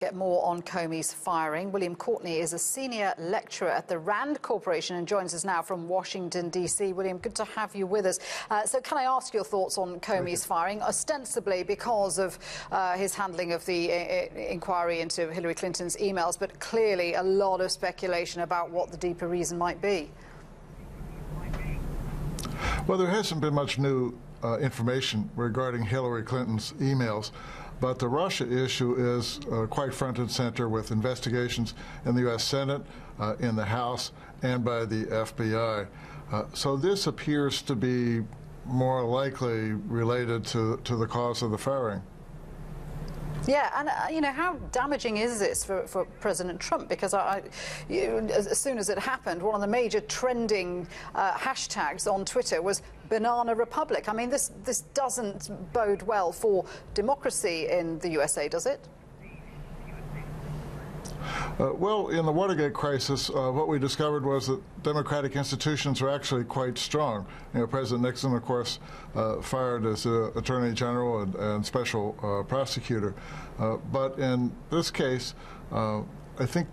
Get more on Comey's firing. William Courtney is a senior lecturer at the RAND Corporation and joins us now from Washington, D.C. William, good to have you with us. So can I ask your thoughts on Comey's firing, ostensibly because of his handling of the inquiry into Hillary Clinton's emails, but clearly a lot of speculation about what the deeper reason might be? Well, there hasn't been much new information regarding Hillary Clinton's emails, but the Russia issue is quite front and center with investigations in the U.S. Senate, in the House, and by the FBI. So this appears to be more likely related to the cause of the firing. Yeah, and you know, how damaging is this for President Trump? Because as soon as it happened, one of the major trending hashtags on Twitter was Banana Republic. I mean, this doesn't bode well for democracy in the USA, does it? Well, in the Watergate crisis, what we discovered was that democratic institutions are actually quite strong. You know, President Nixon, of course, fired as Attorney General and Special Prosecutor. But in this case, I think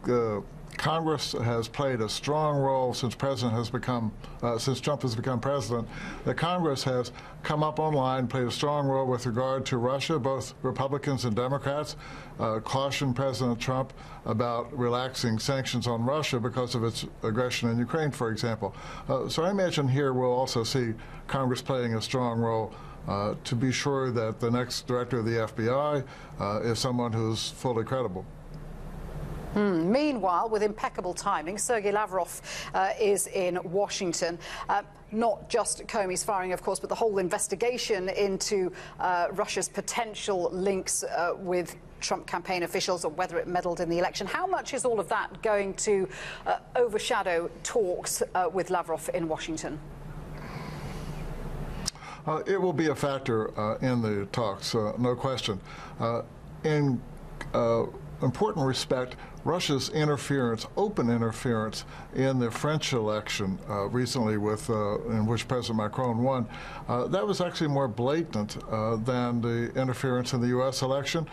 Congress has played a strong role since Trump has become president. That Congress has come up online, played a strong role with regard to Russia. Both Republicans and Democrats cautioned President Trump about relaxing sanctions on Russia because of its aggression in Ukraine, for example. So I imagine here we'll also see Congress playing a strong role to be sure that the next director of the FBI is someone who's fully credible. Meanwhile, with impeccable timing, Sergei Lavrov is in Washington. Not just Comey's firing, of course, but the whole investigation into Russia's potential links with Trump campaign officials, or whether it meddled in the election. How much is all of that going to overshadow talks with Lavrov in Washington? It will be a factor in the talks, no question. In important respect, Russia's interference, open interference in the French election recently, in which President Macron won, that was actually more blatant than the interference in the U.S. election.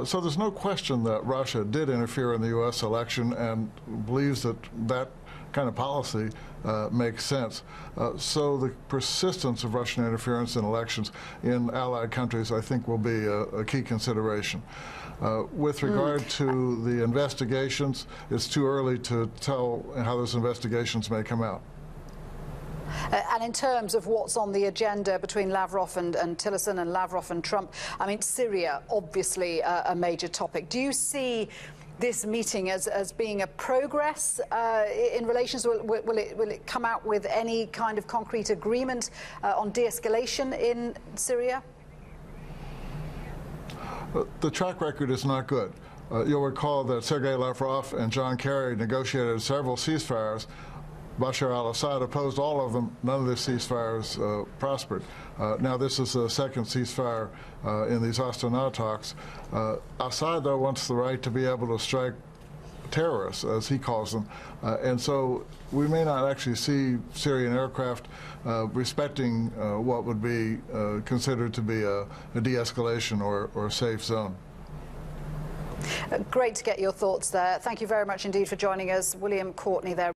So there's no question that Russia did interfere in the U.S. election and believes that that kind of policy makes sense. So the persistence of Russian interference in elections in allied countries, I think, will be a key consideration. With regard to the investigations, it's too early to tell how those investigations may come out. And in terms of what's on the agenda between Lavrov and Tillerson and Lavrov and Trump, I mean, Syria, obviously a major topic. Do you see this meeting as being a progress in relations? Will it come out with any kind of concrete agreement on de-escalation in Syria? The track record is not good. You'll recall that Sergei Lavrov and John Kerry negotiated several ceasefires. Bashar al-Assad opposed all of them. None of the ceasefires prospered. Now this is the second ceasefire in these Astana talks. Assad, though, wants the right to be able to strike terrorists, as he calls them, and so we may not actually see Syrian aircraft respecting what would be considered to be a de-escalation or safe zone. Great to get your thoughts there. Thank you very much indeed for joining us. William Courtney there.